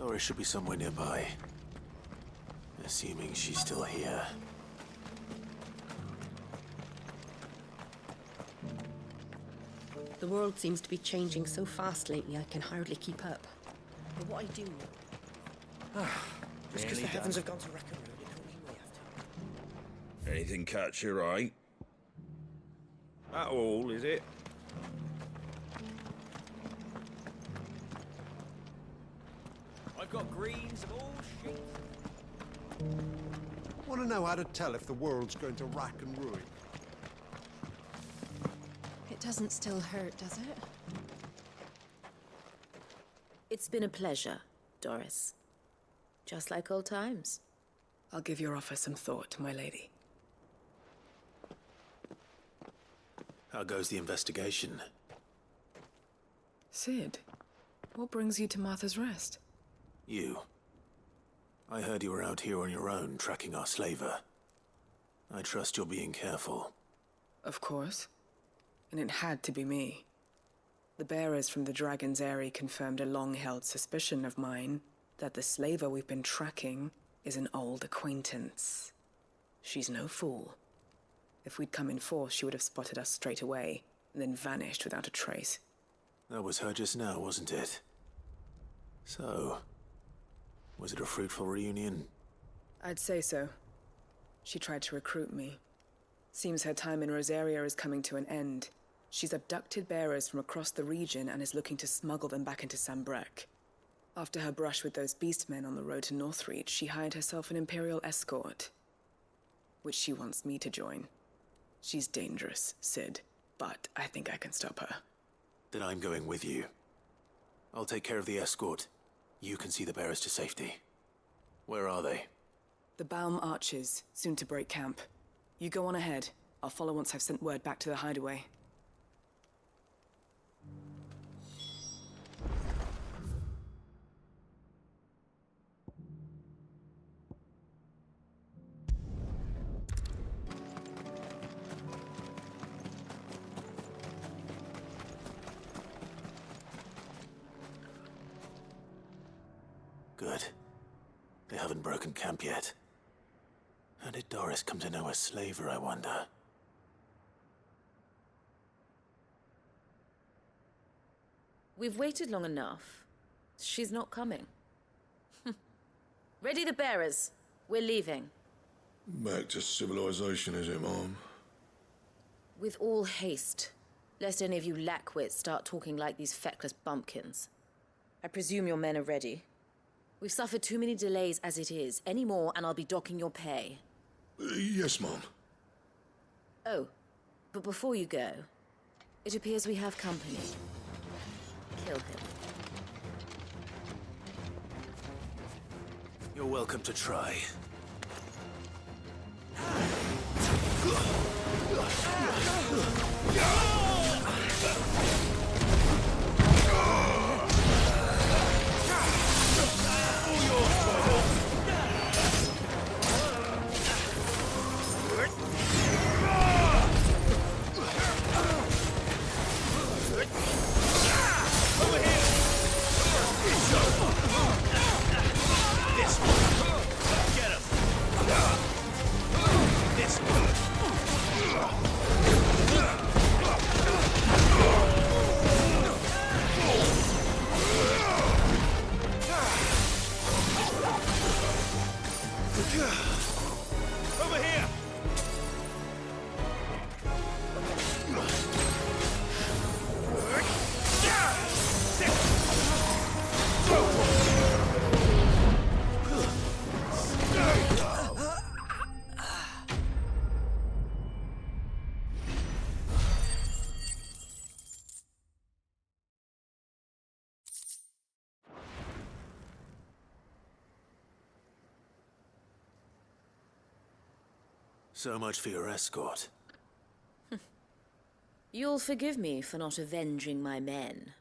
Doris should be somewhere nearby. Assuming she's still here. The world seems to be changing so fast lately, I can hardly keep up. But what I do know... Just because the heavens have gone to rack and ruin, it don't mean we have to. Anything catch your eye? That all, is it? I've got greens of all shapes. Want to know how to tell if the world's going to rack and ruin? It doesn't still hurt, does it? It's been a pleasure, Doris. Just like old times. I'll give your offer some thought, my lady. How goes the investigation? Cid, what brings you to Martha's Rest? You. I heard you were out here on your own, tracking our slaver. I trust you're being careful. Of course. And it had to be me. The bearers from the Dragon's Eyrie confirmed a long-held suspicion of mine that the slaver we've been tracking is an old acquaintance. She's no fool. If we'd come in force, she would have spotted us straight away, and then vanished without a trace. That was her just now, wasn't it? So, was it a fruitful reunion? I'd say so. She tried to recruit me. Seems her time in Rosaria is coming to an end. She's abducted bearers from across the region and is looking to smuggle them back into Sambrec. After her brush with those beastmen on the road to Northreach, she hired herself an Imperial escort, which she wants me to join. She's dangerous, Cid, but I think I can stop her. Then I'm going with you. I'll take care of the escort. You can see the bearers to safety. Where are they? The Baum Archers, soon to break camp. You go on ahead. I'll follow once I've sent word back to the hideaway. Good. They haven't broken camp yet. How did Doris come to know a slaver, I wonder? We've waited long enough. She's not coming. Ready the bearers. We're leaving. Back to civilization, is it, Mom? With all haste, lest any of you lackwits start talking like these feckless bumpkins. I presume your men are ready. We've suffered too many delays as it is. Any more, and I'll be docking your pay. Yes, Mom. Oh, but before you go, it appears we have company. Kill him. You're welcome to try. So much for your escort. You'll forgive me for not avenging my men.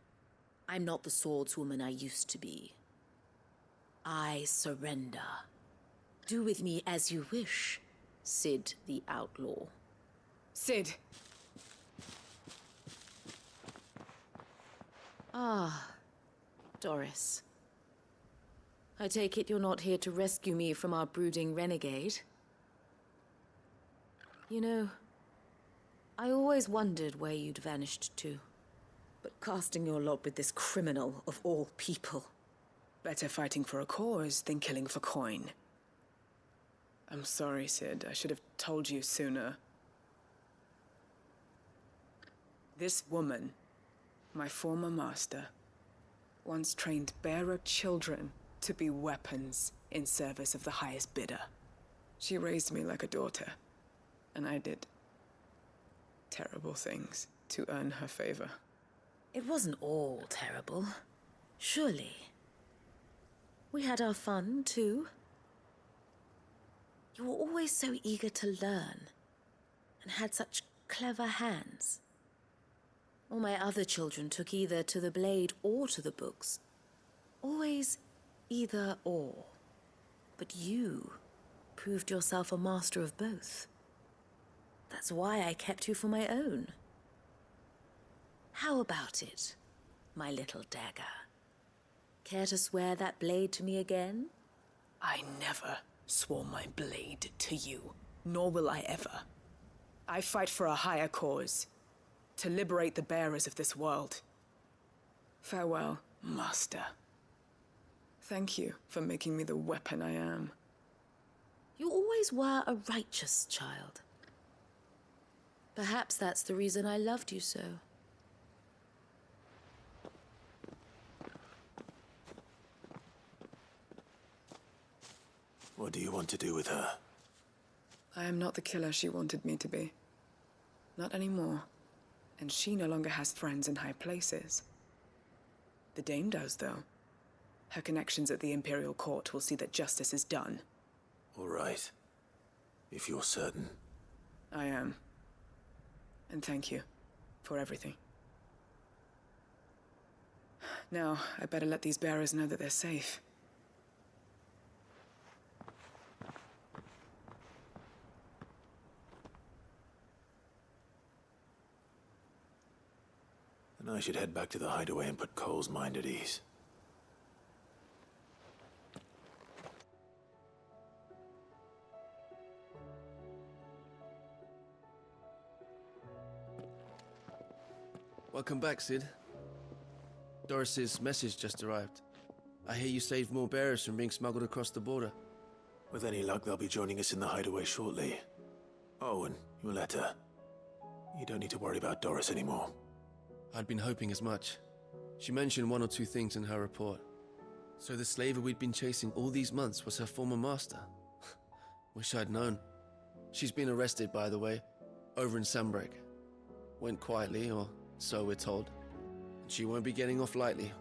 I'm not the swordswoman I used to be. I surrender. Do with me as you wish, Cid the Outlaw. Cid! Ah, Doris. I take it you're not here to rescue me from our brooding renegade? You know, I always wondered where you'd vanished to. But casting your lot with this criminal of all people... Better fighting for a cause than killing for coin. I'm sorry, Cid. I should have told you sooner. This woman, my former master, once trained bearer children to be weapons in service of the highest bidder. She raised me like a daughter, and I did terrible things to earn her favor. It wasn't all terrible, surely. We had our fun, too. You were always so eager to learn, and had such clever hands. All my other children took either to the blade or to the books. Always either or. But you proved yourself a master of both. That's why I kept you for my own. How about it, my little dagger? Care to swear that blade to me again? I never swore my blade to you, nor will I ever. I fight for a higher cause, to liberate the bearers of this world. Farewell, Master. Thank you for making me the weapon I am. You always were a righteous child. Perhaps that's the reason I loved you so. What do you want to do with her? I am not the killer she wanted me to be. Not anymore. And she no longer has friends in high places. The Dame does, though. Her connections at the Imperial Court will see that justice is done. All right. If you're certain. I am. And thank you for everything. Now, I better let these bearers know that they're safe. Then I should head back to the hideaway and put Cole's mind at ease. Welcome back, Cid. Doris's message just arrived. I hear you saved more bearers from being smuggled across the border. With any luck, they'll be joining us in the hideaway shortly. Oh, and your letter. You don't need to worry about Doris anymore. I'd been hoping as much. She mentioned one or two things in her report. So the slaver we'd been chasing all these months was her former master. Wish I'd known. She's been arrested, by the way, over in Sanbreak. Went quietly, or so we're told. And she won't be getting off lightly.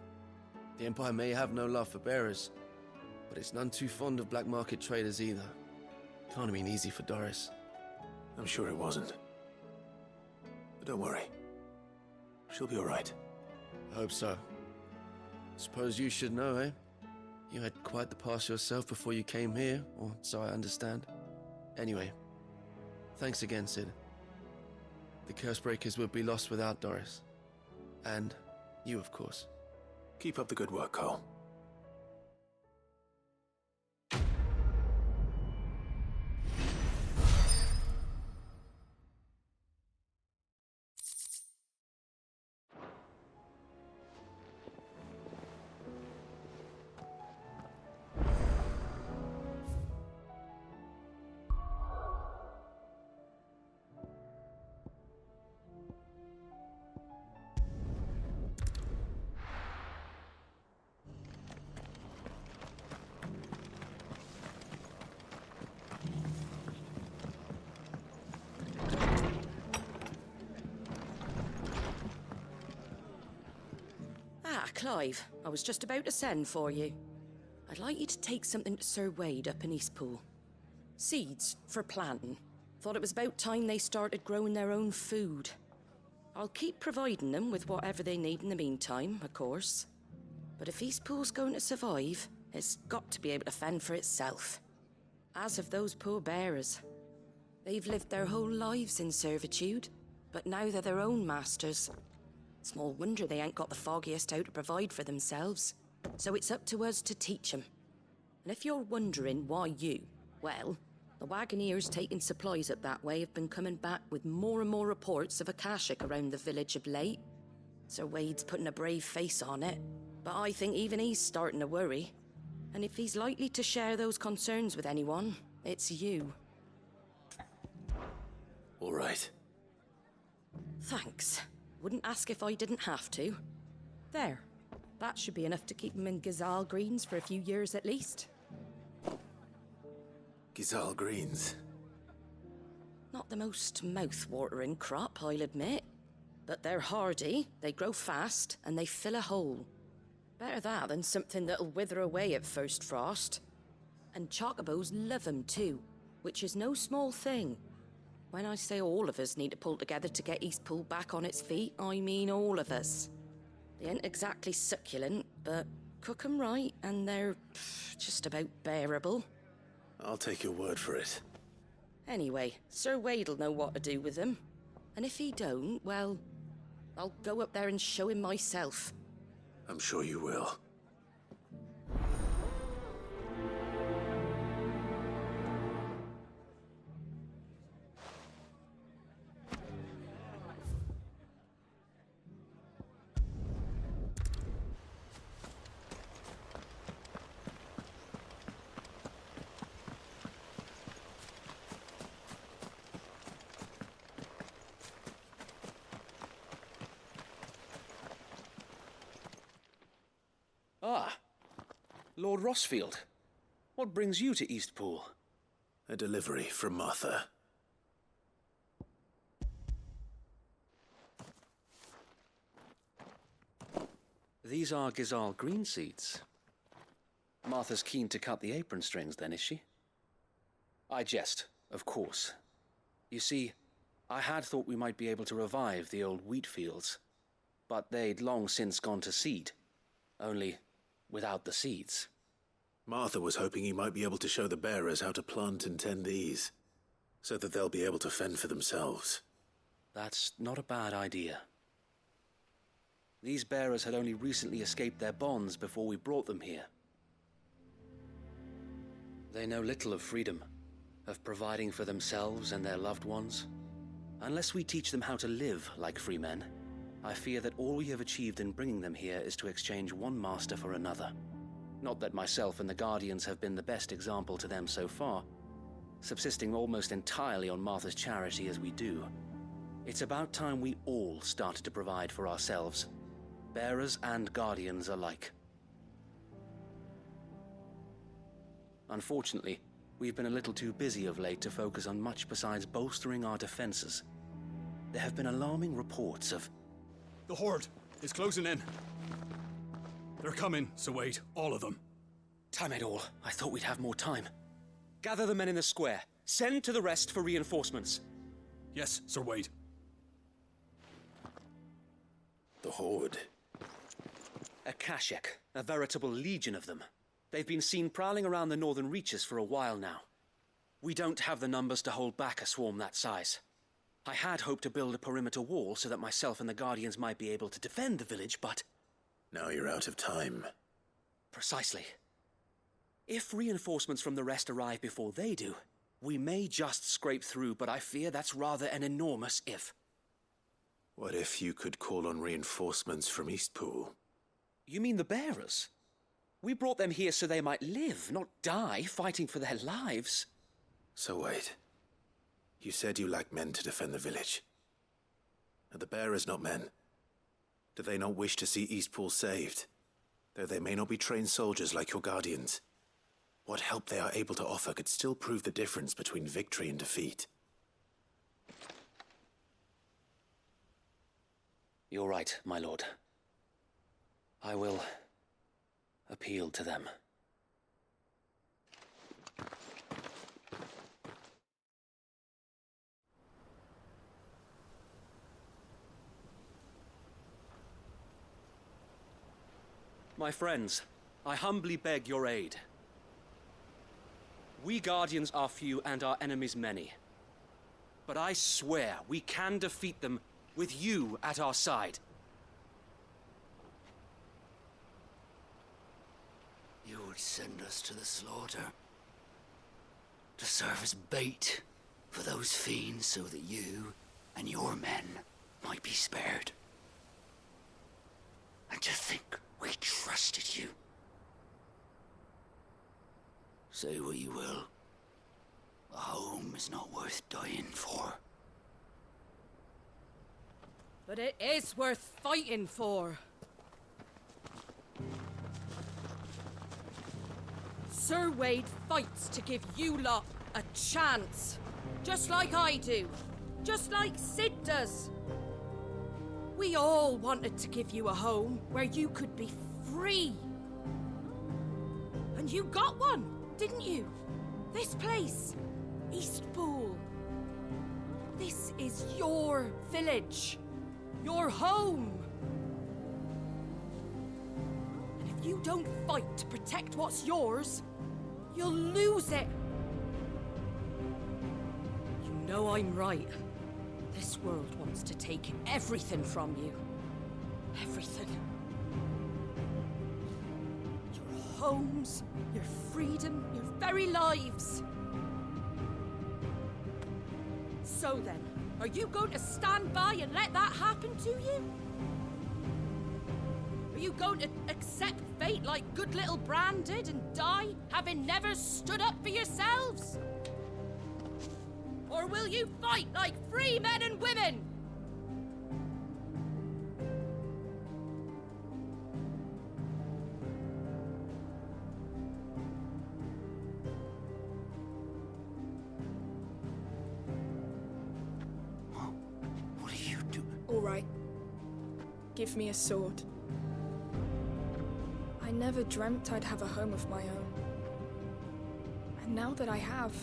The Empire may have no love for bearers, but it's none too fond of black market traders either. Can't have been easy for Doris. I'm sure it wasn't. But don't worry. She'll be all right. I hope so. Suppose you should know, eh? You had quite the past yourself before you came here, or so I understand. Anyway, thanks again, Cid. The Cursebreakers would be lost without Doris. And you, of course. Keep up the good work, Cole. Clive, I was just about to send for you. I'd like you to take something to Sir Wade up in Eastpool. Seeds for planting. Thought it was about time they started growing their own food. I'll keep providing them with whatever they need in the meantime, of course. But if Eastpool's going to survive, it's got to be able to fend for itself. As of those poor bearers. They've lived their whole lives in servitude, but now they're their own masters. Small wonder they ain't got the foggiest how to provide for themselves. So it's up to us to teach them. And if you're wondering why you, well, the Wagoneers taking supplies up that way have been coming back with more and more reports of Akashic around the village of late. Sir Wade's putting a brave face on it, but I think even he's starting to worry. And if he's likely to share those concerns with anyone, it's you. All right. Thanks. Wouldn't ask if I didn't have to. There. That should be enough to keep him in Gazal Greens for a few years at least. Gazal Greens. Not the most mouth-watering crop, I'll admit. But they're hardy, they grow fast, and they fill a hole. Better that than something that'll wither away at first frost. And chocobos love 'em too, which is no small thing. When I say all of us need to pull together to get Eastpool back on its feet, I mean all of us. They ain't exactly succulent, but cook 'em right, and they're just about bearable. I'll take your word for it. Anyway, Sir Wade'll know what to do with them. And if he don't, well, I'll go up there and show him myself. I'm sure you will. Ah, Lord Rossfield. What brings you to Eastpool? A delivery from Martha. These are Gazal green seeds. Martha's keen to cut the apron strings then, is she? I jest, of course. You see, I had thought we might be able to revive the old wheat fields, but they'd long since gone to seed. Only without the seeds. Martha was hoping he might be able to show the bearers how to plant and tend these, so that they'll be able to fend for themselves. That's not a bad idea. These bearers had only recently escaped their bonds before we brought them here. They know little of freedom, of providing for themselves and their loved ones. Unless we teach them how to live like free men, I fear that all we have achieved in bringing them here is to exchange one master for another. Not that myself and the Guardians have been the best example to them so far, subsisting almost entirely on Martha's charity as we do. It's about time we all started to provide for ourselves, bearers and Guardians alike. Unfortunately, we've been a little too busy of late to focus on much besides bolstering our defenses. There have been alarming reports of... The Horde is closing in. They're coming, Sir Wade, all of them. Damn it all, I thought we'd have more time. Gather the men in the square. Send to the rest for reinforcements. Yes, Sir Wade. The Horde. Akashic, a veritable legion of them. They've been seen prowling around the northern reaches for a while now. We don't have the numbers to hold back a swarm that size. I had hoped to build a perimeter wall so that myself and the Guardians might be able to defend the village, but... Now you're out of time. Precisely. If reinforcements from the rest arrive before they do, we may just scrape through, but I fear that's rather an enormous if. What if you could call on reinforcements from Eastpool? You mean the bearers? We brought them here so they might live, not die, fighting for their lives. So wait. You said you lack men to defend the village. Are the bearers not men? Do they not wish to see Eastpool saved? Though they may not be trained soldiers like your Guardians, what help they are able to offer could still prove the difference between victory and defeat. You're right, my lord. I will appeal to them. My friends, I humbly beg your aid. We Guardians are few and our enemies many. But I swear we can defeat them with you at our side. You would send us to the slaughter. To serve as bait for those fiends so that you and your men might be spared. And to think we trusted you. Say what you will. A home is not worth dying for. But it is worth fighting for. Sir Wade fights to give you lot a chance. Just like I do. Just like Sid does. We all wanted to give you a home where you could be free. And you got one, didn't you? This place, Eastpool. This is your village. Your home. And if you don't fight to protect what's yours, you'll lose it. You know I'm right. This world wants to take everything from you. Everything. Your homes, your freedom, your very lives. So then, are you going to stand by and let that happen to you? Are you going to accept fate like good little Bran did and die, having never stood up for yourselves? Or will you fight like free men and women? What are you doing? All right. Give me a sword. I never dreamt I'd have a home of my own. And now that I have,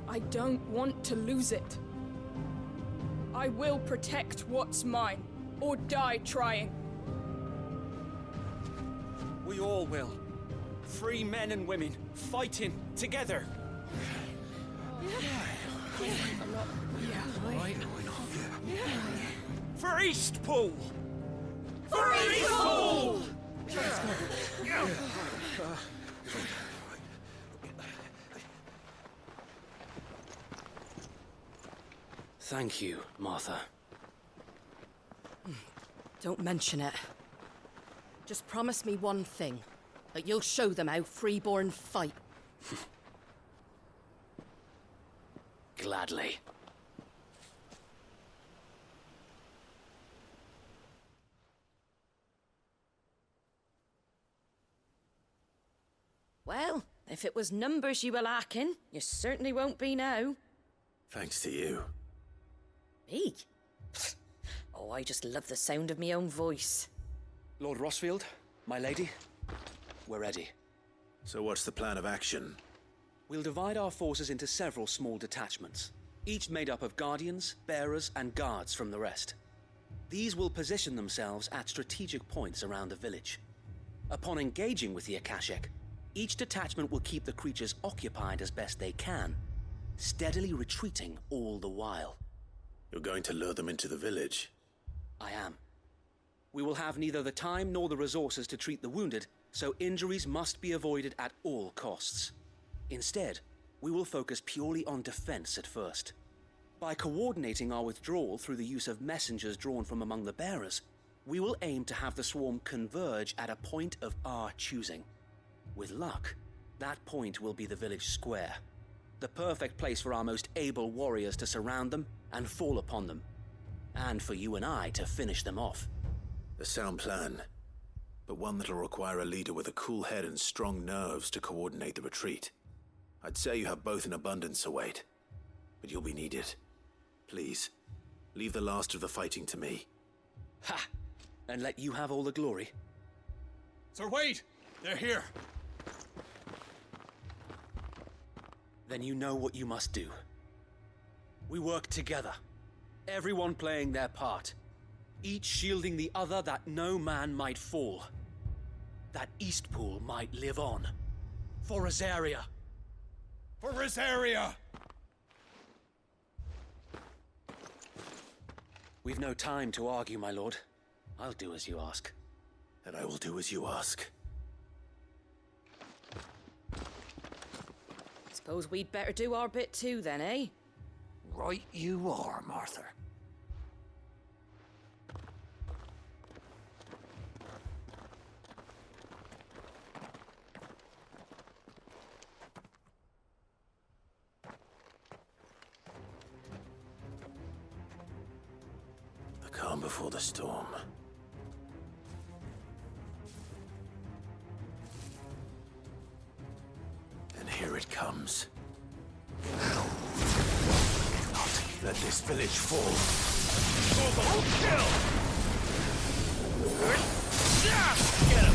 I don't want to lose it. I will protect what's mine, or die trying. We all will. Free men and women, fighting together. For Eastpool! For Eastpool! Thank you, Martha. Don't mention it. Just promise me one thing. That you'll show them how freeborn fight. Gladly. Well, if it was numbers you were lacking, you certainly won't be now. Thanks to you. Me? Oh, I just love the sound of my own voice. Lord Rossfield, my lady, we're ready. So what's the plan of action? We'll divide our forces into several small detachments, each made up of guardians, bearers, and guards from the rest. These will position themselves at strategic points around the village. Upon engaging with the Akashic, each detachment will keep the creatures occupied as best they can, steadily retreating all the while. You're going to lure them into the village? I am. We will have neither the time nor the resources to treat the wounded, so injuries must be avoided at all costs. Instead, we will focus purely on defense at first. By coordinating our withdrawal through the use of messengers drawn from among the bearers, we will aim to have the swarm converge at a point of our choosing. With luck, that point will be the village square, the perfect place for our most able warriors to surround them and fall upon them, and for you and I to finish them off. A sound plan, but one that'll require a leader with a cool head and strong nerves to coordinate the retreat. I'd say you have both in abundance, Sir Wade, but you'll be needed. Please, leave the last of the fighting to me. Ha! And let you have all the glory? Sir Wade! They're here! Then you know what you must do. We work together, everyone playing their part, each shielding the other that no man might fall, that Eastpool might live on. For Rosaria! For Rosaria! We've no time to argue, my lord. I'll do as you ask. And I will do as you ask. Suppose we'd better do our bit too then, eh? Right you are, Martha. The calm before the storm. And here it comes. Let this village fall. Kill! Get him!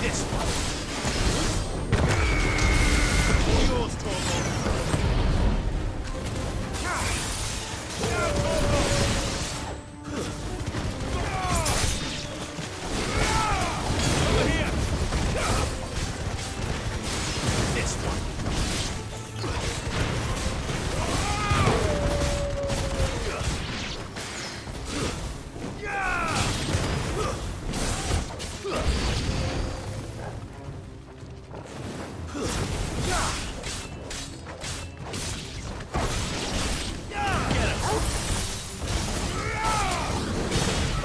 This one. Yours, Torvald. Over here. This one.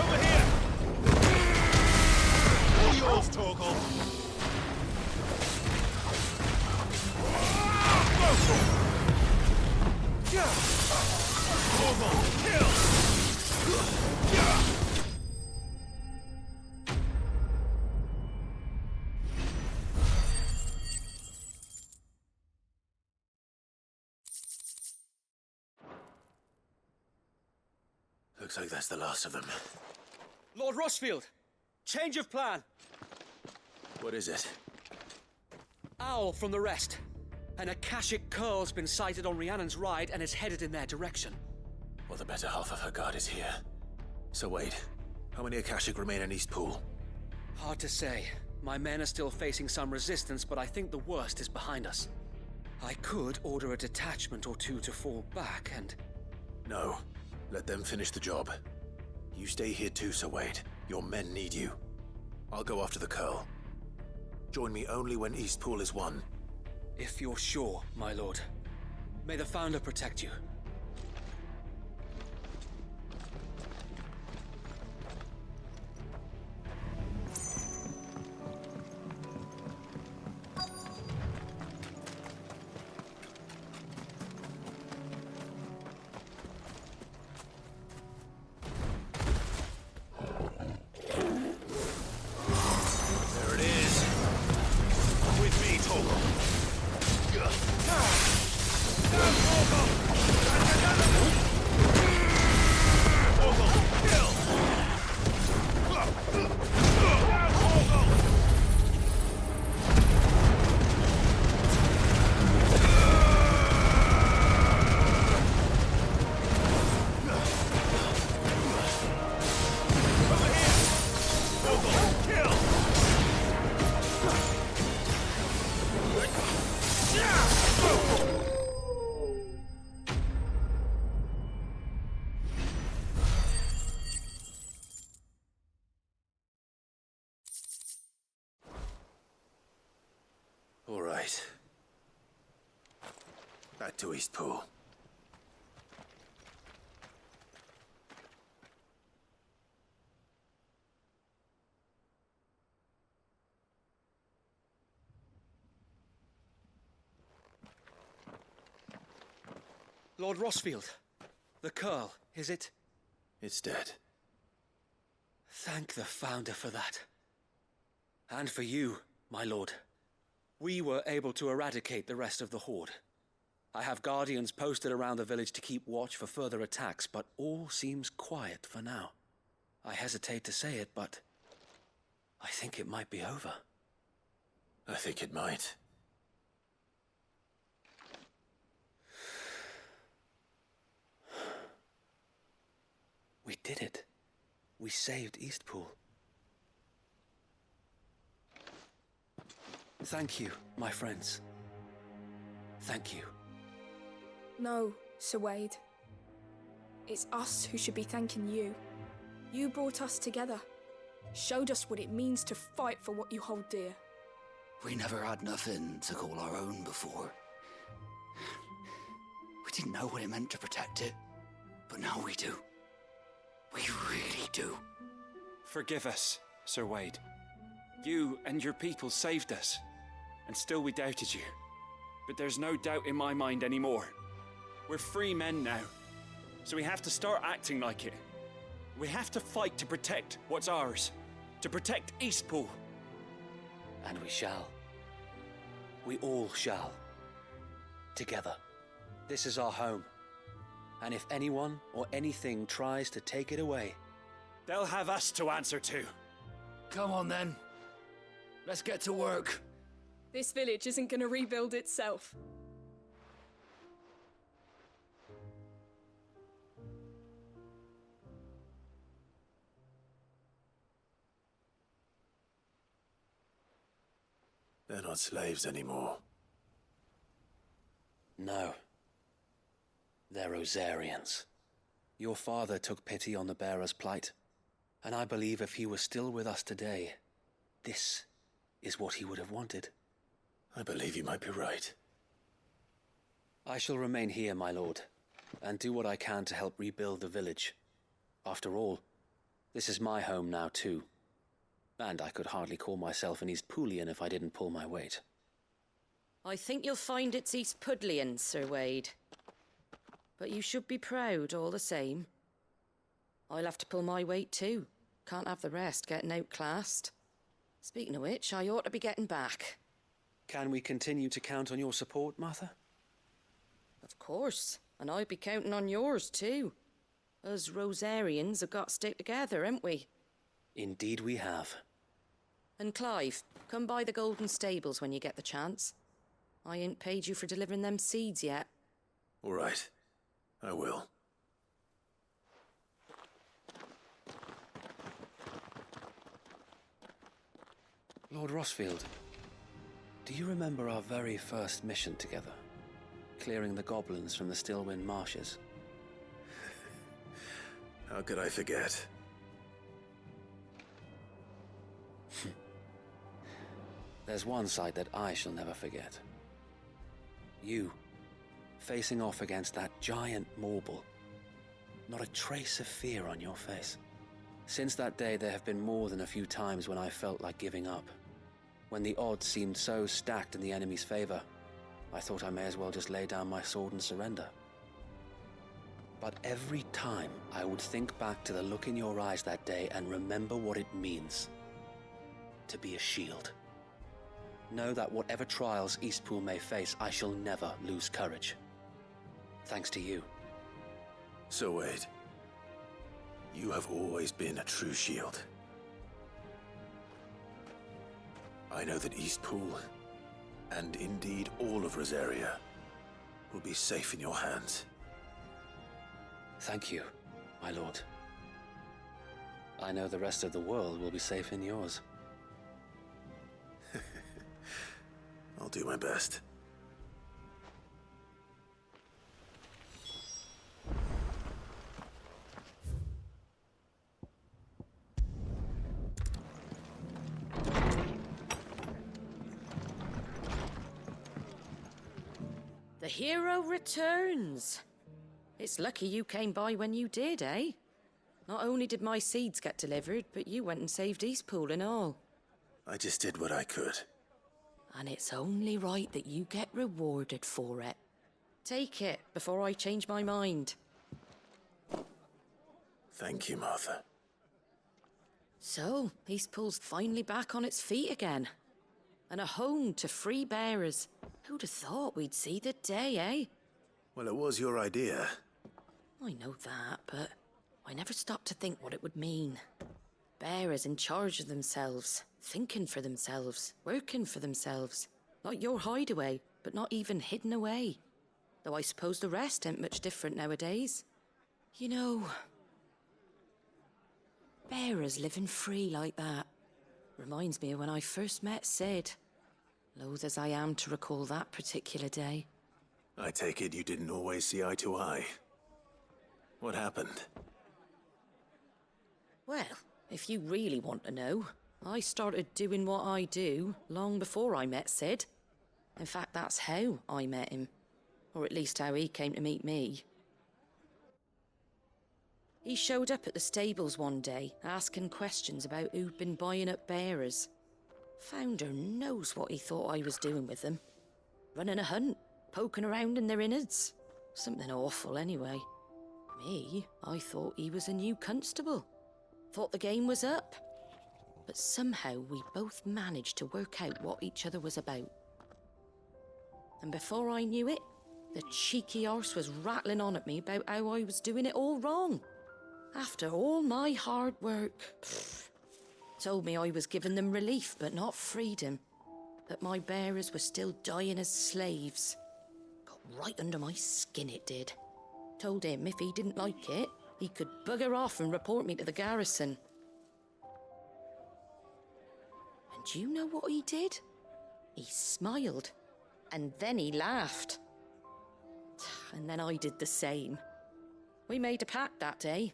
Over here. All yours, Torgal. Torgal, kill! Looks like that's the last of them. Lord Rosfield! Change of plan! What is it? Owl from the rest. An Akashic curl's been sighted on Rhiannon's ride and is headed in their direction. Well, the better half of her guard is here. So wait, how many Akashic remain in Eastpool? Hard to say. My men are still facing some resistance, but I think the worst is behind us. I could order a detachment or two to fall back and... No. Let them finish the job. You stay here too, Sir Wade. Your men need you. I'll go after the Curl. Join me only when Eastpool is won. If you're sure, my lord. May the Founder protect you. There it is. With me, Torgal. All right. Back to Eastpool. Lord Rosfield, the Curl, is it? It's dead. Thank the Founder for that. And for you, my lord. We were able to eradicate the rest of the Horde. I have guardians posted around the village to keep watch for further attacks, but all seems quiet for now. I hesitate to say it, but I think it might be over. I think it might. We did it. We saved Eastpool. Thank you, my friends. Thank you. No, Sir Wade. It's us who should be thanking you. You brought us together. Showed us what it means to fight for what you hold dear. We never had nothing to call our own before. We didn't know what it meant to protect it, but now we do. We really do. Forgive us, Sir Wade. You and your people saved us, and still we doubted you. But there's no doubt in my mind anymore. We're free men now, so we have to start acting like it. We have to fight to protect what's ours, to protect Eastpool. And we shall. We all shall. Together. This is our home. And if anyone or anything tries to take it away, they'll have us to answer to. Come on then. Let's get to work. This village isn't gonna rebuild itself. They're not slaves anymore. No. They're Rosarians. Your father took pity on the bearer's plight, and I believe if he were still with us today, this is what he would have wanted. I believe you might be right. I shall remain here, my lord, and do what I can to help rebuild the village. After all, this is my home now too. And I could hardly call myself an Eastpoolian if I didn't pull my weight. I think you'll find it's Eastpudlian, Sir Wade. But you should be proud all the same. I'll have to pull my weight too. Can't have the rest getting outclassed. Speaking of which, I ought to be getting back. Can we continue to count on your support, Martha? Of course, and I'll be counting on yours too. Us Rosarians have got to stick together, haven't we? Indeed we have. And Clive, come by the Golden Stables when you get the chance. I ain't paid you for delivering them seeds yet. All right. I will. Lord Rossfield, do you remember our very first mission together? Clearing the goblins from the Stillwind marshes? How could I forget? There's one sight that I shall never forget. You, facing off against that giant Morble. Not a trace of fear on your face. Since that day, there have been more than a few times when I felt like giving up. When the odds seemed so stacked in the enemy's favor, I thought I may as well just lay down my sword and surrender. But every time, I would think back to the look in your eyes that day and remember what it means to be a shield. Know that whatever trials Eastpool may face, I shall never lose courage. Thanks to you. So Wade, you have always been a true shield. I know that Eastpool, and indeed all of Rosaria, will be safe in your hands. Thank you, my lord. I know the rest of the world will be safe in yours. I'll do my best. The hero returns. It's lucky you came by when you did, eh? Not only did my seeds get delivered, but you went and saved Eastpool and all. I just did what I could. And it's only right that you get rewarded for it. Take it before I change my mind. Thank you, Martha. So, Eastpool's finally back on its feet again. And a home to free bearers. Who'd have thought we'd see the day, eh? Well, it was your idea. I know that, but I never stopped to think what it would mean. Bearers in charge of themselves, thinking for themselves, working for themselves. Like your hideaway, but not even hidden away. Though I suppose the rest ain't much different nowadays. You know, bearers living free like that reminds me of when I first met Sid. loath as I am to recall that particular day. I take it you didn't always see eye to eye. What happened? Well, if you really want to know, I started doing what I do long before I met Sid. In fact, that's how I met him. Or at least how he came to meet me. He showed up at the stables one day, asking questions about who'd been buying up bearers. Founder knows what he thought I was doing with them. Running a hunt, poking around in their innards. Something awful, anyway. Me, I thought he was a new constable. Thought the game was up. But somehow we both managed to work out what each other was about. And before I knew it, the cheeky arse was rattling on at me about how I was doing it all wrong. After all my hard work. Told me I was giving them relief, but not freedom. That my bearers were still dying as slaves. Got right under my skin, it did. Told him if he didn't like it, he could bugger off and report me to the garrison. And do you know what he did? He smiled. And then he laughed. And then I did the same. We made a pact that day,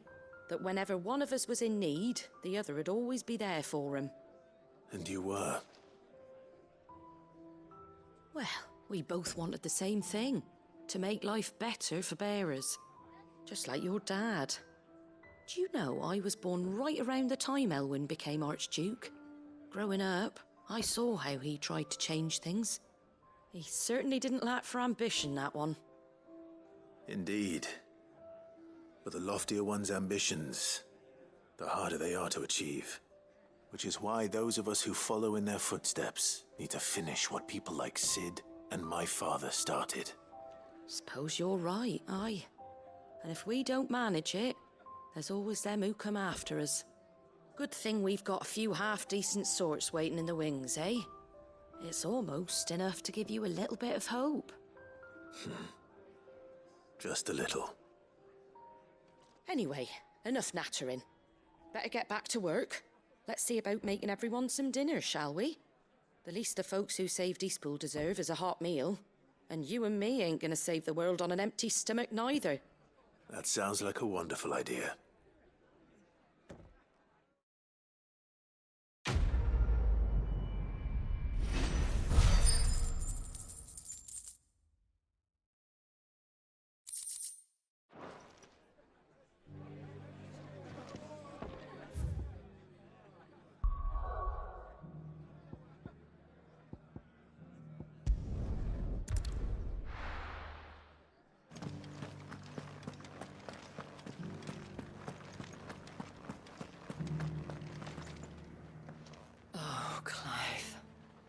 that whenever one of us was in need, the other would always be there for him. And you were? Well, we both wanted the same thing. To make life better for bearers. Just like your dad. Do you know I was born right around the time Elwyn became Archduke? Growing up, I saw how he tried to change things. He certainly didn't lack for ambition, that one. Indeed. But the loftier one's ambitions, the harder they are to achieve. Which is why those of us who follow in their footsteps need to finish what people like Sid and my father started. Suppose you're right, aye. And if we don't manage it, there's always them who come after us. Good thing we've got a few half-decent sorts waiting in the wings, eh? It's almost enough to give you a little bit of hope. Just a little. Anyway, enough nattering. Better get back to work. Let's see about making everyone some dinner, shall we? The least the folks who saved Eastpool deserve is a hot meal. And you and me ain't gonna save the world on an empty stomach neither. That sounds like a wonderful idea.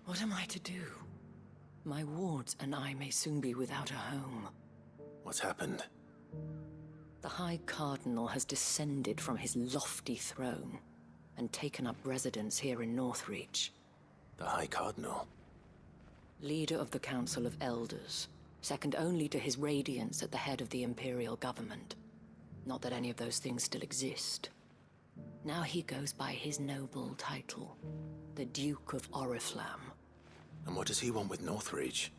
What am I to do? My wards and I may soon be without a home. What's happened? The High Cardinal has descended from his lofty throne and taken up residence here in Northreach. The High Cardinal? Leader of the Council of Elders, second only to his Radiance at the head of the Imperial government. Not that any of those things still exist. Now he goes by his noble title, the Duke of Oriflamme. And what does he want with Northreach?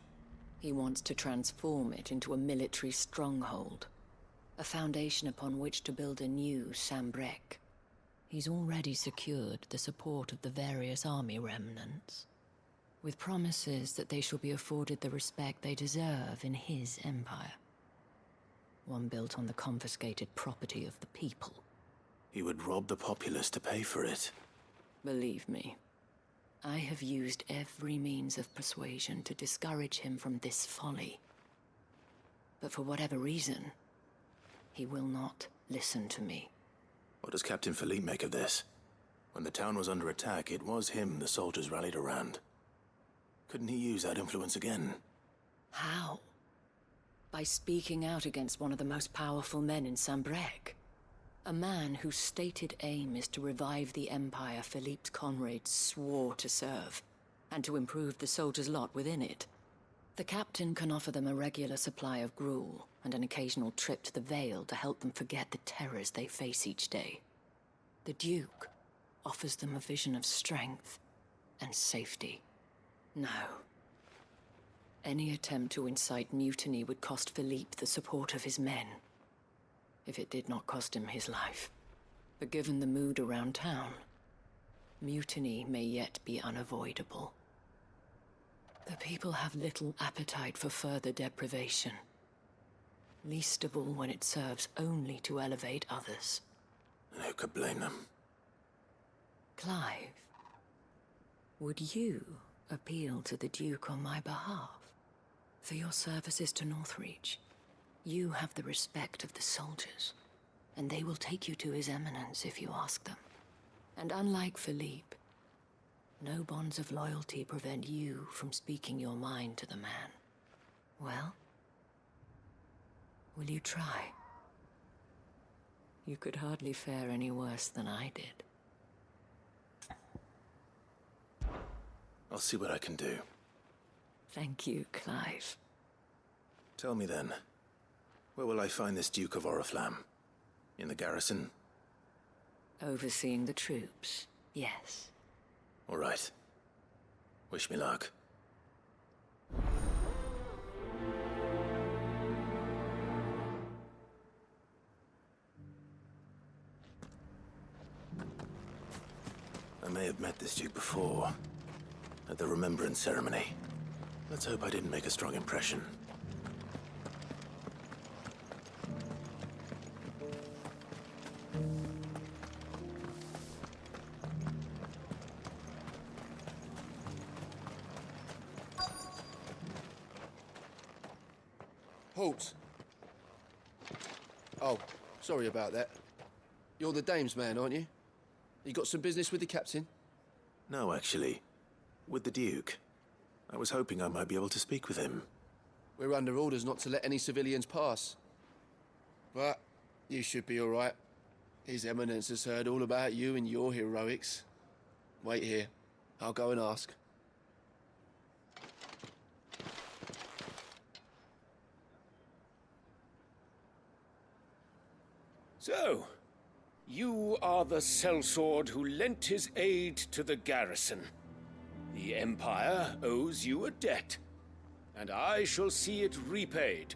He wants to transform it into a military stronghold. A foundation upon which to build a new Sambrec. He's already secured the support of the various army remnants, with promises that they shall be afforded the respect they deserve in his empire. One built on the confiscated property of the people. He would rob the populace to pay for it. Believe me, I have used every means of persuasion to discourage him from this folly. But for whatever reason, he will not listen to me. What does Captain Philippe make of this? When the town was under attack, it was him the soldiers rallied around. Couldn't he use that influence again? How? By speaking out against one of the most powerful men in Sambrec. A man whose stated aim is to revive the empire Philippe's comrades swore to serve, and to improve the soldiers' lot within it. The captain can offer them a regular supply of gruel, and an occasional trip to the Vale to help them forget the terrors they face each day. The Duke offers them a vision of strength and safety. No, Any attempt to incite mutiny would cost Philippe the support of his men, if it did not cost him his life. But given the mood around town, mutiny may yet be unavoidable. The people have little appetite for further deprivation, least of all when it serves only to elevate others. And who could blame them? Clive, would you appeal to the Duke on my behalf? For your services to Northreach, you have the respect of the soldiers, and they will take you to His Eminence if you ask them. And unlike Philippe, no bonds of loyalty prevent you from speaking your mind to the man. Well, will you try? You could hardly fare any worse than I did. I'll see what I can do. Thank you, Clive. Tell me then, where will I find this Duke of Oriflamme? In the garrison? Overseeing the troops, yes. All right. Wish me luck. I may have met this Duke before, at the Remembrance Ceremony. Let's hope I didn't make a strong impression. Halt! Oh, sorry about that. You're the dame's man, aren't you? You got some business with the captain? No, actually. With the Duke. I was hoping I might be able to speak with him. We're under orders not to let any civilians pass. But you should be all right. His Eminence has heard all about you and your heroics. Wait here. I'll go and ask. So, you are the sellsword who lent his aid to the garrison. The Empire owes you a debt, and I shall see it repaid.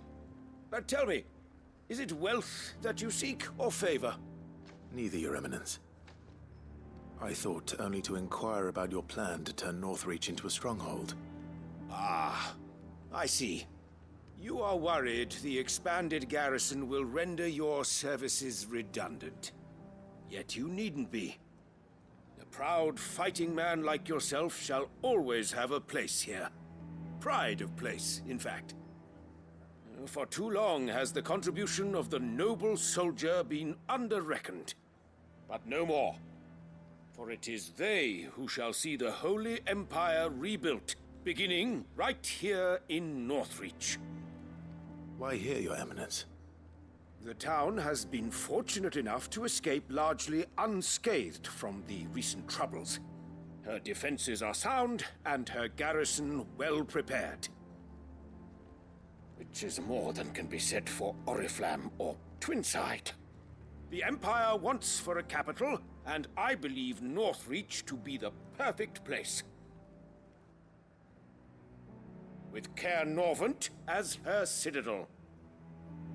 But tell me, is it wealth that you seek, or favor? Neither, Your Eminence. I thought only to inquire about your plan to turn Northreach into a stronghold. Ah, I see. You are worried the expanded garrison will render your services redundant. Yet you needn't be. A proud fighting man like yourself shall always have a place here. Pride of place, in fact. For too long has the contribution of the noble soldier been under-reckoned. But no more. For it is they who shall see the Holy Empire rebuilt, beginning right here in Northreach. Why here, Your Eminence? The town has been fortunate enough to escape largely unscathed from the recent troubles. Her defenses are sound, and her garrison well prepared. Which is more than can be said for Oriflamme or Twinside. The Empire wants for a capital, and I believe Northreach to be the perfect place. With Caer Norvent as her citadel.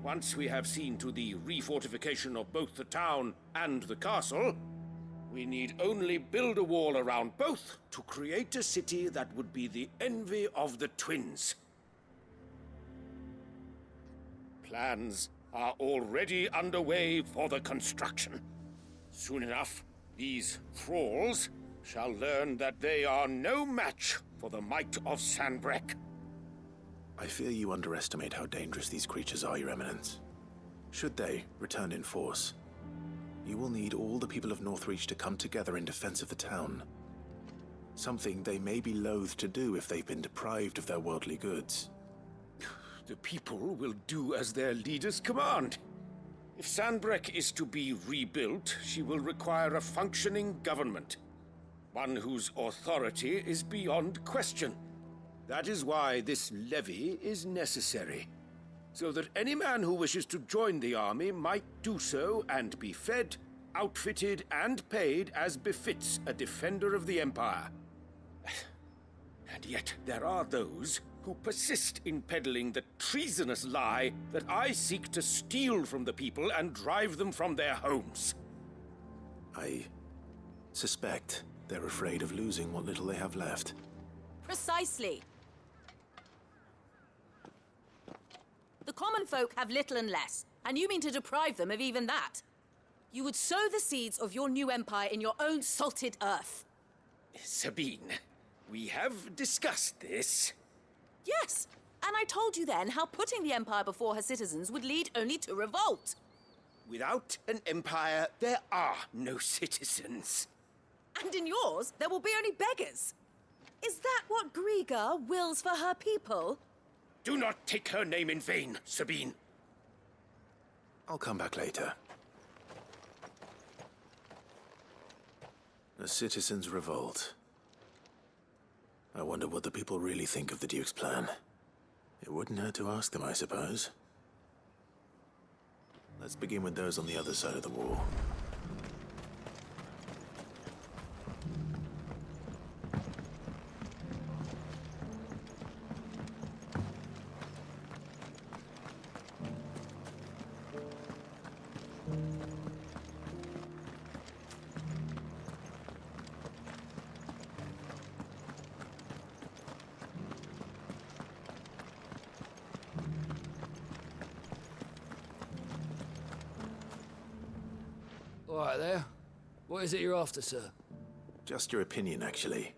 Once we have seen to the refortification of both the town and the castle, we need only build a wall around both to create a city that would be the envy of the twins. Plans are already underway for the construction. Soon enough, these thralls shall learn that they are no match for the might of Sanbreque. I fear you underestimate how dangerous these creatures are, Your Eminence. Should they return in force, you will need all the people of Northreach to come together in defense of the town. Something they may be loath to do if they've been deprived of their worldly goods. The people will do as their leaders command. If Sanbreque is to be rebuilt, she will require a functioning government. One whose authority is beyond question. That is why this levy is necessary. So that any man who wishes to join the army might do so and be fed, outfitted, and paid as befits a defender of the Empire. And yet there are those who persist in peddling the treasonous lie that I seek to steal from the people and drive them from their homes. I suspect they're afraid of losing what little they have left. Precisely. The common folk have little and less, and you mean to deprive them of even that. You would sow the seeds of your new empire in your own salted earth. Sabine, we have discussed this. Yes, and I told you then how putting the empire before her citizens would lead only to revolt. Without an empire, there are no citizens. And in yours, there will be only beggars. Is that what Griga wills for her people? Do not take her name in vain, Sabine. I'll come back later. A citizens' revolt. I wonder what the people really think of the Duke's plan. It wouldn't hurt to ask them, I suppose. Let's begin with those on the other side of the wall. All right there. What is it you're after, sir? Just your opinion, actually.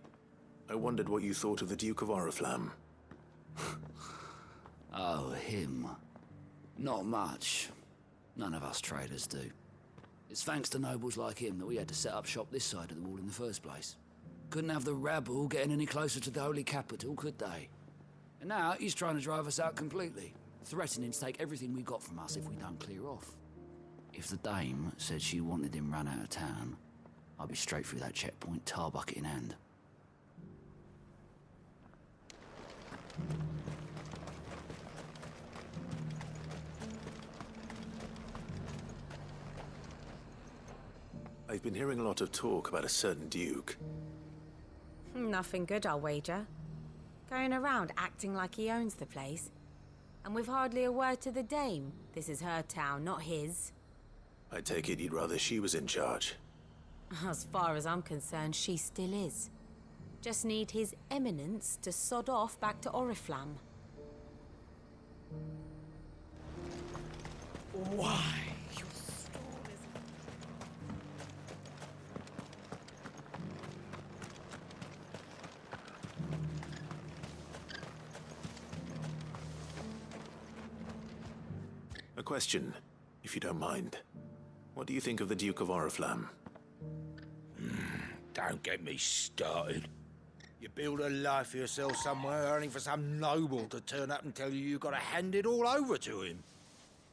I wondered what you thought of the Duke of Oriflamme. Oh, him. Not much. None of us traders do. It's thanks to nobles like him that we had to set up shop this side of the wall in the first place. Couldn't have the rabble getting any closer to the holy capital, could they? And now he's trying to drive us out completely, threatening to take everything we got from us if we don't clear off. If the dame said she wanted him run out of town, I'd be straight through that checkpoint, tar bucket in hand. I've been hearing a lot of talk about a certain Duke. Nothing good, I'll wager. Going around acting like he owns the place. And with hardly a word to the dame. This is her town, not his. I take it you'd rather she was in charge. As far as I'm concerned, she still is. Just need His Eminence to sod off back to Oriflamme. Why? A question, if you don't mind. What do you think of the Duke of Oriflamme? Don't get me started. You build a life for yourself somewhere, only for some noble to turn up and tell you you've got to hand it all over to him.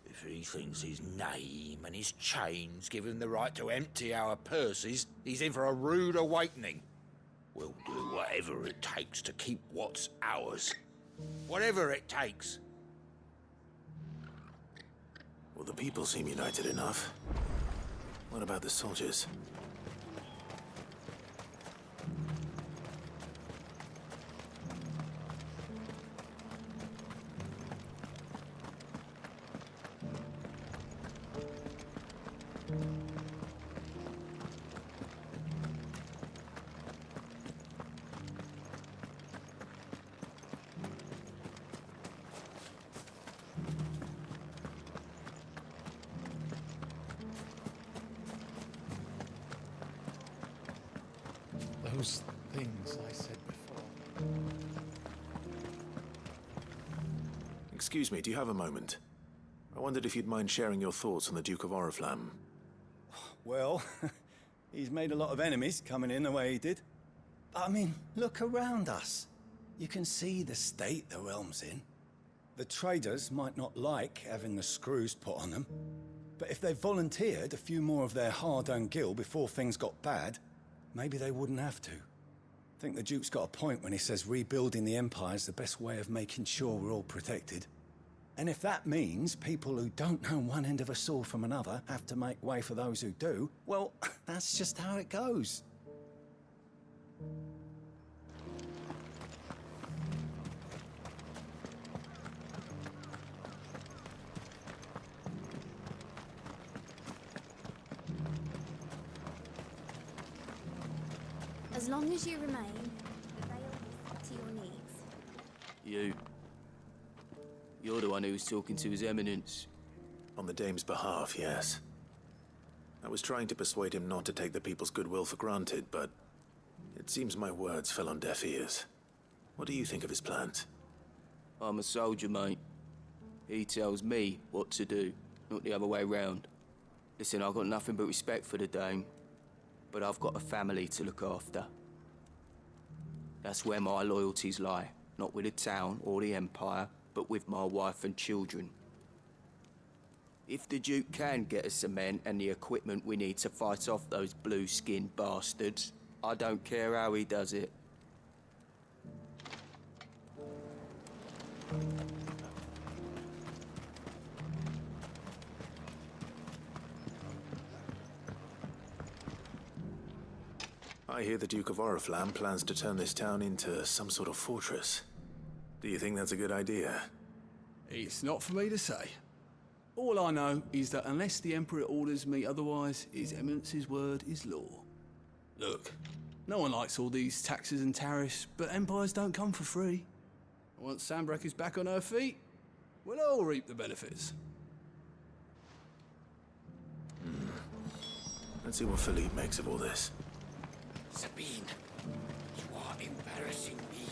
If he thinks his name and his chains give him the right to empty our purses, he's in for a rude awakening. We'll do whatever it takes to keep what's ours. Whatever it takes. Well, the people seem united enough. What about the soldiers? Those things I said before. Excuse me, do you have a moment? I wondered if you'd mind sharing your thoughts on the Duke of Oriflamme. Well, he's made a lot of enemies coming in the way he did. But I mean, look around us. You can see the state the realm's in. The traders might not like having the screws put on them, but if they volunteered a few more of their hard-earned gil before things got bad, maybe they wouldn't have to. I think the Duke's got a point when he says rebuilding the Empire's the best way of making sure we're all protected. And if that means people who don't know one end of a sword from another have to make way for those who do, well, that's just how it goes. As long as you remain, the veil is to your needs. You're the one who was talking to His Eminence. On the Dame's behalf, yes. I was trying to persuade him not to take the people's goodwill for granted, but it seems my words fell on deaf ears. What do you think of his plans? I'm a soldier, mate. He tells me what to do, not the other way round. Listen, I've got nothing but respect for the Dame, but I've got a family to look after. That's where my loyalties lie, not with the town or the Empire, but with my wife and children. If the Duke can get us some men and the equipment we need to fight off those blue-skinned bastards, I don't care how he does it. I hear the Duke of Oriflamme plans to turn this town into some sort of fortress. Do you think that's a good idea? It's not for me to say. All I know is that unless the Emperor orders me otherwise, His Eminence's word is law. Look, no one likes all these taxes and tariffs, but empires don't come for free. Once Sanbreque is back on her feet, we'll all reap the benefits. Let's see what Philippe makes of all this. Sabine, you are embarrassing me.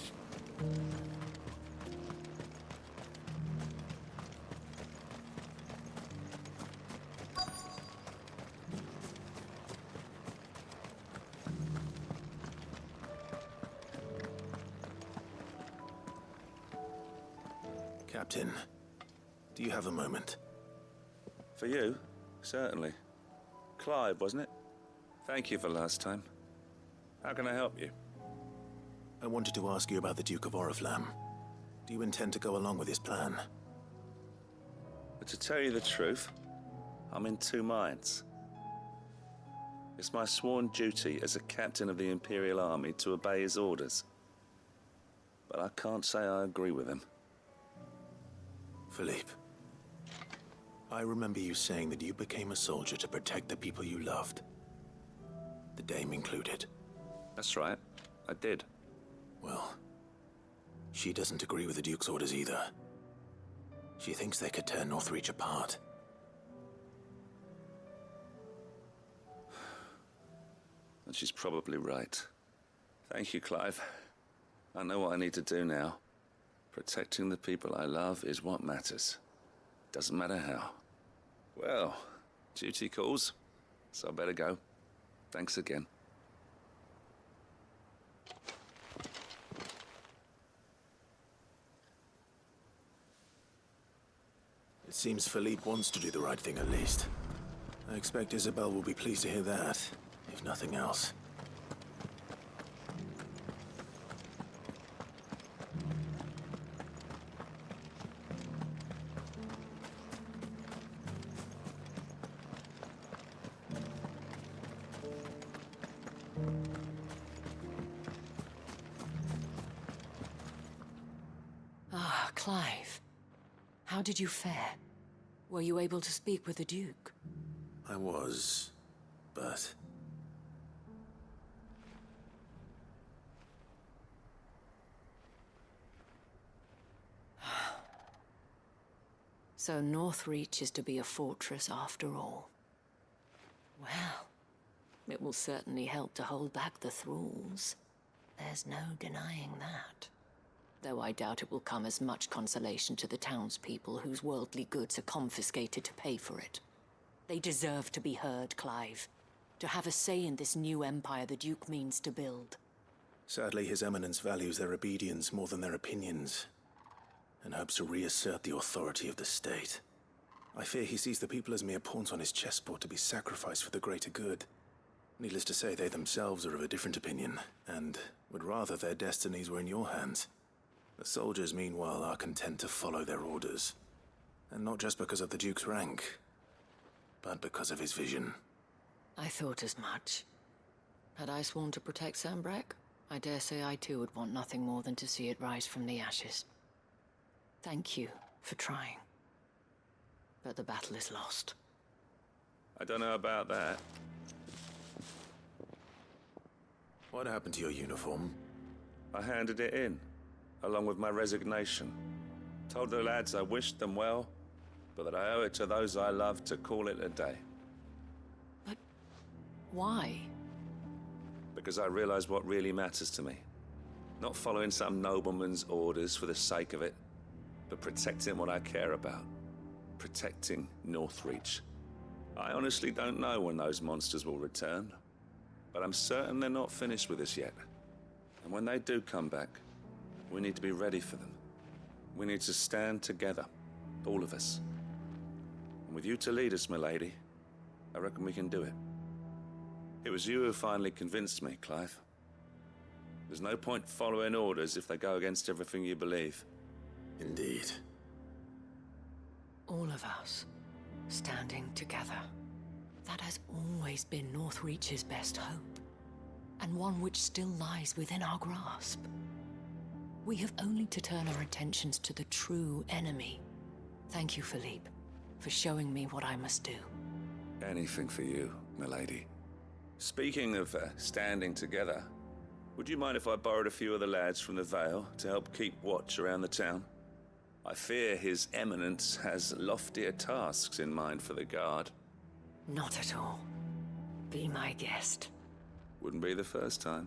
Captain, do you have a moment? For you? Certainly. Clive, wasn't it? Thank you for last time. How can I help you? I wanted to ask you about the Duke of Oriflamme. Do you intend to go along with his plan? But to tell you the truth, I'm in two minds. It's my sworn duty as a captain of the Imperial Army to obey his orders. But I can't say I agree with him. Philippe, I remember you saying that you became a soldier to protect the people you loved. The Dame included. That's right, I did. Well, she doesn't agree with the Duke's orders either. She thinks they could tear Northreach apart. And she's probably right. Thank you, Clive. I know what I need to do now. Protecting the people I love is what matters. Doesn't matter how. Well, duty calls, so I better go. Thanks again. It seems Philippe wants to do the right thing at least. I expect Isabel will be pleased to hear that, if nothing else. Ah, Clive. How did you fare? Were you able to speak with the Duke? I was, but... So Northreach is to be a fortress after all. Well, it will certainly help to hold back the thralls. There's no denying that. Though I doubt it will come as much consolation to the townspeople whose worldly goods are confiscated to pay for it. They deserve to be heard, Clive. To have a say in this new empire the Duke means to build. Sadly, His Eminence values their obedience more than their opinions, and hopes to reassert the authority of the state. I fear he sees the people as mere pawns on his chessboard to be sacrificed for the greater good. Needless to say, they themselves are of a different opinion, and would rather their destinies were in your hands. The soldiers, meanwhile, are content to follow their orders. And not just because of the Duke's rank, but because of his vision. I thought as much. Had I sworn to protect Sanbreque, I dare say I too would want nothing more than to see it rise from the ashes. Thank you for trying. But the battle is lost. I don't know about that. What happened to your uniform? I handed it in, along with my resignation. Told the lads I wished them well, but that I owe it to those I love to call it a day. But why? Because I realized what really matters to me. Not following some nobleman's orders for the sake of it, but protecting what I care about. Protecting Northreach. I honestly don't know when those monsters will return, but I'm certain they're not finished with us yet. And when they do come back, we need to be ready for them. We need to stand together, all of us. And with you to lead us, milady, I reckon we can do it. It was you who finally convinced me, Clive. There's no point following orders if they go against everything you believe. Indeed. All of us, standing together. That has always been Northreach's best hope, and one which still lies within our grasp. We have only to turn our attentions to the true enemy. Thank you, Philippe, for showing me what I must do. Anything for you, milady. Speaking of standing together, would you mind if I borrowed a few of the lads from the Vale to help keep watch around the town? I fear His Eminence has loftier tasks in mind for the guard. Not at all. Be my guest. Wouldn't be the first time.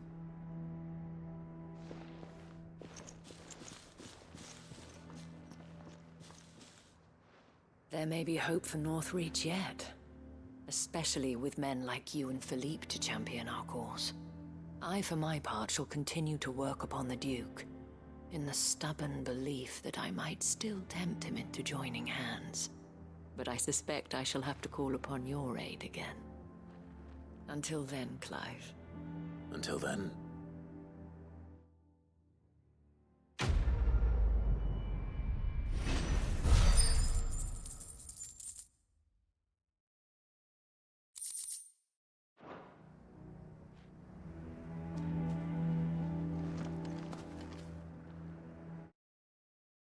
There may be hope for Northreach yet. Especially with men like you and Philippe to champion our cause. I, for my part, shall continue to work upon the Duke, in the stubborn belief that I might still tempt him into joining hands. But I suspect I shall have to call upon your aid again. Until then, Clive. Until then,